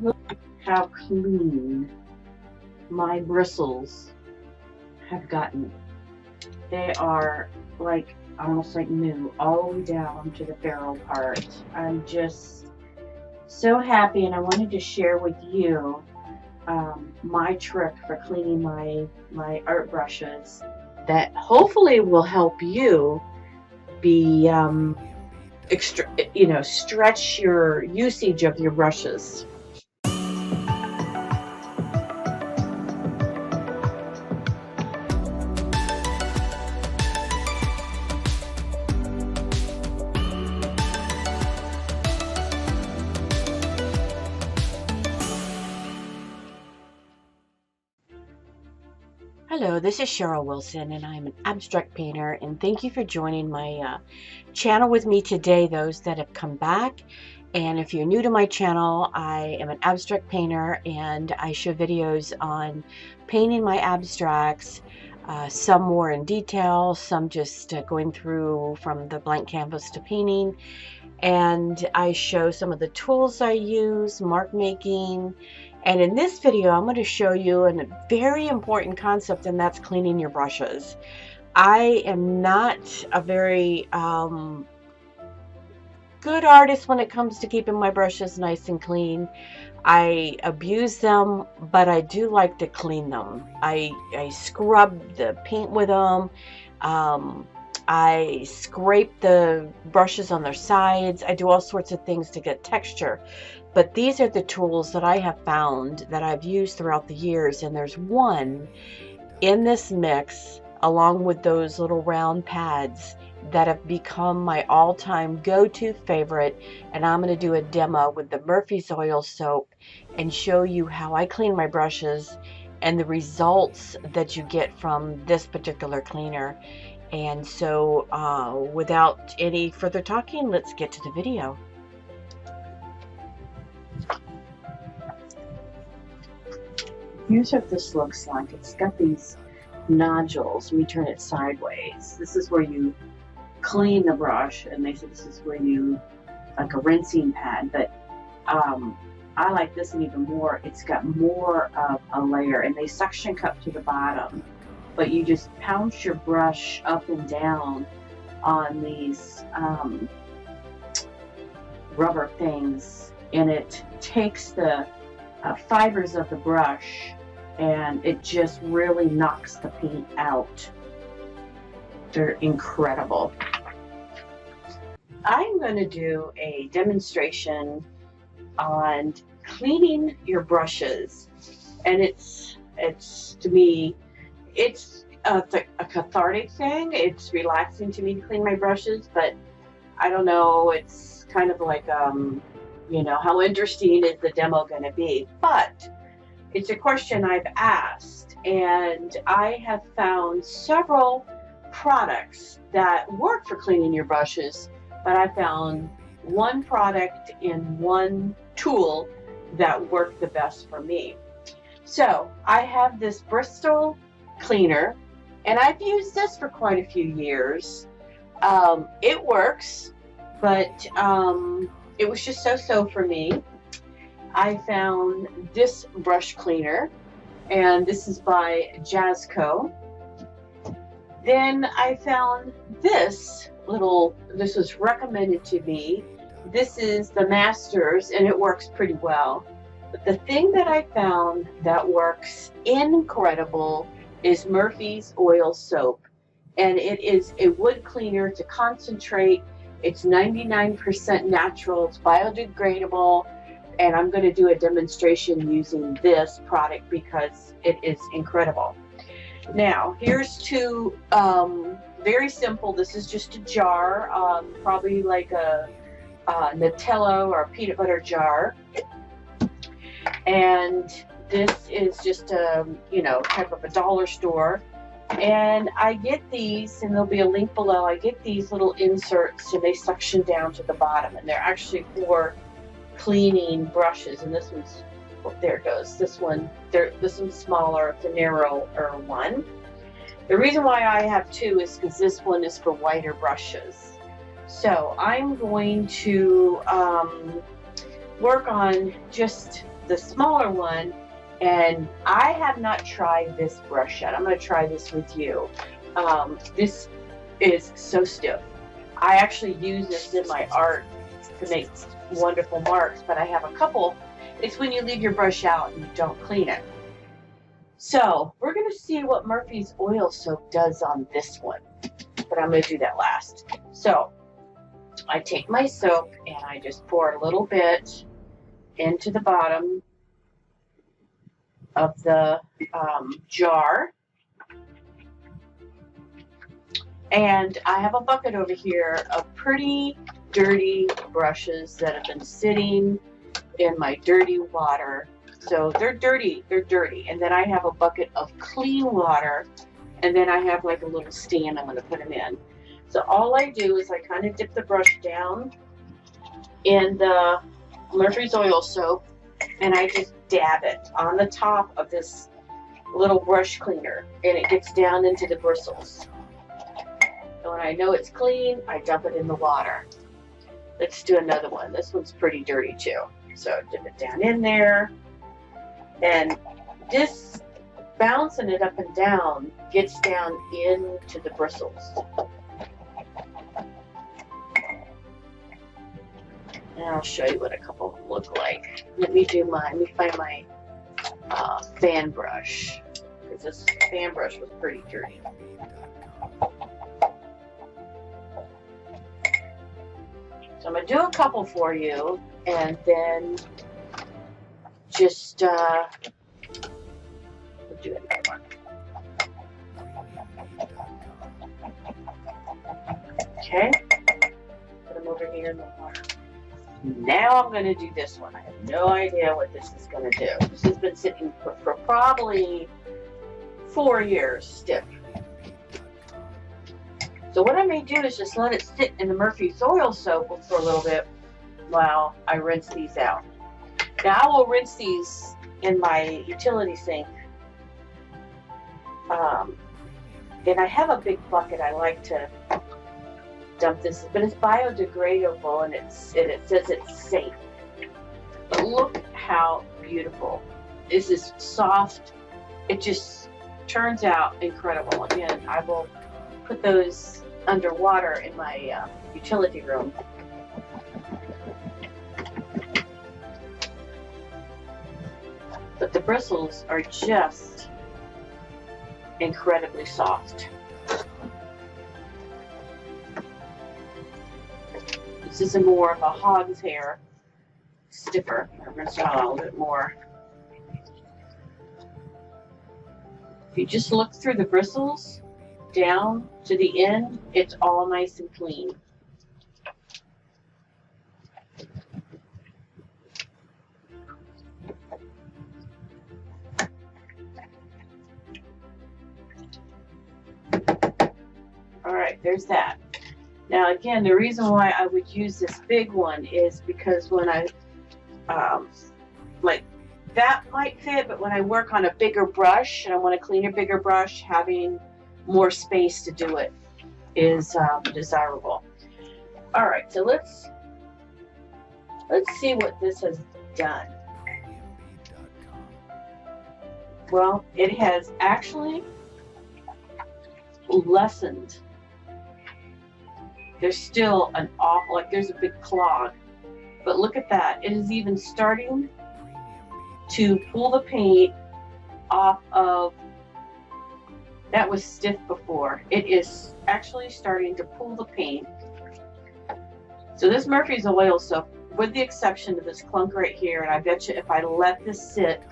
Look how clean my bristles have gotten. They are like almost like new, all the way down to the ferrule part. I'm just so happy, and I wanted to share with you my trick for cleaning my art brushes that hopefully will help you be stretch your usage of your brushes. Hello, this is Cheryl Wilson, and I'm an abstract painter, and thank you for joining my channel with me today, those that have come back. And if you're new to my channel, I am an abstract painter, and I show videos on painting my abstracts, some more in detail, some just going through from the blank canvas to painting. And I show some of the tools I use, mark making. And in this video, I'm going to show you a very important concept, and that's cleaning your brushes. I am not a very good artist when it comes to keeping my brushes nice and clean. I abuse them, but I do like to clean them. I scrub the paint with them. I scrape the brushes on their sides. I do all sorts of things to get texture. But these are the tools that I have found that I've used throughout the years. And there's one in this mix, along with those little round pads, that have become my all-time go-to favorite. And I'm going to do a demo with the Murphy's Oil Soap and show you how I clean my brushes and the results that you get from this particular cleaner. And so without any further talking, let's get to the video. Here's what this looks like. It's got these nodules. We turn it sideways. This is where you clean the brush, and they say this is where you, like a rinsing pad, but I like this one even more. It's got more of a layer, and they suction cup to the bottom, but you just pound your brush up and down on these rubber things, and it takes the fibers of the brush, and it just really knocks the paint out. They're incredible. I'm going to do a demonstration on cleaning your brushes, and it's to me, it's a cathartic thing. It's relaxing to me to clean my brushes, but I don't know, it's kind of like you know, how interesting is the demo going to be? But it's a question I've asked, and I have found several products that work for cleaning your brushes, but I found one product in one tool that worked the best for me. So I have this Bristol cleaner, and I've used this for quite a few years. It works, but it was just so-so for me. I found this brush cleaner, and this is by Jazzco. Then I found this was recommended to me. This is the Masters, and it works pretty well. But the thing that I found that works incredible is Murphy's Oil Soap. And it is a wood cleaner to concentrate. It's 99% natural, it's biodegradable, and I'm going to do a demonstration using this product because it is incredible. Now, here's two, very simple. This is just a jar, probably like a Nutella or a peanut butter jar. And this is just a, you know, type of a dollar store. And I get these, and there'll be a link below. I get these little inserts, and they suction down to the bottom, and they're actually for cleaning brushes. And this one's, oh, there it goes. This one's smaller. It's a narrower one. The reason why I have two is because this one is for wider brushes. So I'm going to work on just the smaller one. And I have not tried this brush yet. I'm going to try this with you. This is so stiff. I actually use this in my art to make wonderful marks, but I have a couple. It's when you leave your brush out and you don't clean it. So we're going to see what Murphy's Oil Soap does on this one, but I'm going to do that last. So I take my soap and I just pour a little bit into the bottom of the jar. And I have a bucket over here of pretty dirty brushes that have been sitting in my dirty water. So they're dirty, And then I have a bucket of clean water, and then I have like a little stand I'm going to put them in. So all I do is I kind of dip the brush down in the Murphy's Oil Soap, and I just dab it on the top of this little brush cleaner, and it gets down into the bristles. And when I know it's clean, I dump it in the water. Let's do another one. This one's pretty dirty too. So dip it down in there, and this bouncing it up and down gets down into the bristles. And I'll show you what a couple of them look like. Let me find my fan brush, because this fan brush was pretty dirty. So I'm going to do a couple for you, and then just we'll do another one. Okay, put them over here in the water. Now I'm going to do this one. I have no idea what this is going to do. This has been sitting for probably 4 years stiff. So what I may do is just let it sit in the Murphy's Oil Soap for a little bit while I rinse these out. Now I will rinse these in my utility sink. And I have a big bucket I like to dump this, but it's biodegradable, and it says it's safe. But look how beautiful. This is soft. It just turns out incredible. Again, I will put those underwater in my utility room. But the bristles are just incredibly soft. This is more of a hog's hair, stiffer. I'm going to start a little bit more. If you just look through the bristles down to the end, it's all nice and clean. All right, there's that. Now again, the reason why I would use this big one is because when I, like that might fit, but when I work on a bigger brush and I want to clean a bigger brush, having more space to do it is desirable. All right, so let's see what this has done. Well, it has actually lessened. There's still an awful, like there's a big clog, but look at that. It is even starting to pull the paint off of, that was stiff before. It is actually starting to pull the paint. So this Murphy's Oil Soap, with the exception of this clunk right here, and I bet you if I let this sit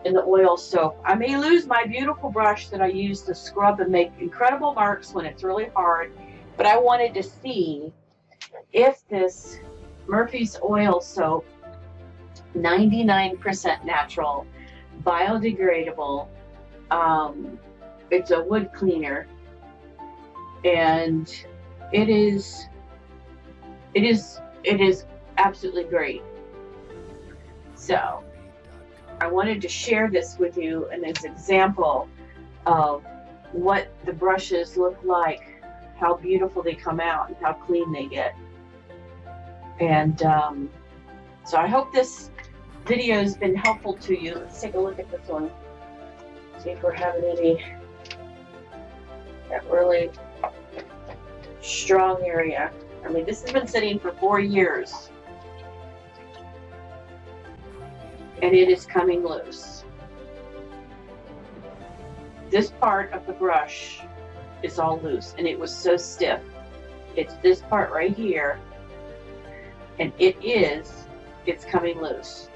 in the oil soap, I may lose my beautiful brush that I use to scrub and make incredible marks when it's really hard. But I wanted to see if this Murphy's Oil Soap, 99% natural, biodegradable, it's a wood cleaner, and it is absolutely great. So I wanted to share this with you in this example of what the brushes look like, how beautiful they come out, and how clean they get. And So I hope this video has been helpful to you. Let's take a look at this one. See if we're having any that really strong area. I mean, this has been sitting for 4 years. And it is coming loose. This part of the brush is all loose, and it was so stiff. It's this part right here, and it's coming loose.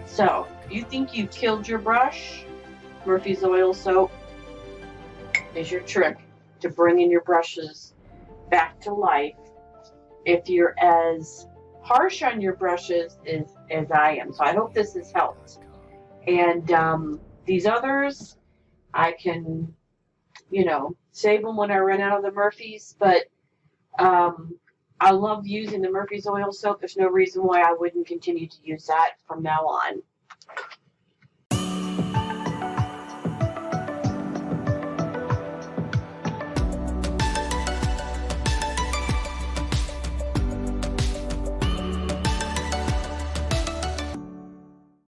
So, you think you've killed your brush? Murphy's Oil Soap is your trick to bringing your brushes back to life if you're as harsh on your brushes as I am. So I hope this has helped. And these others, I can, save them when I run out of the Murphy's, but I love using the Murphy's Oil Soap. There's no reason why I wouldn't continue to use that from now on.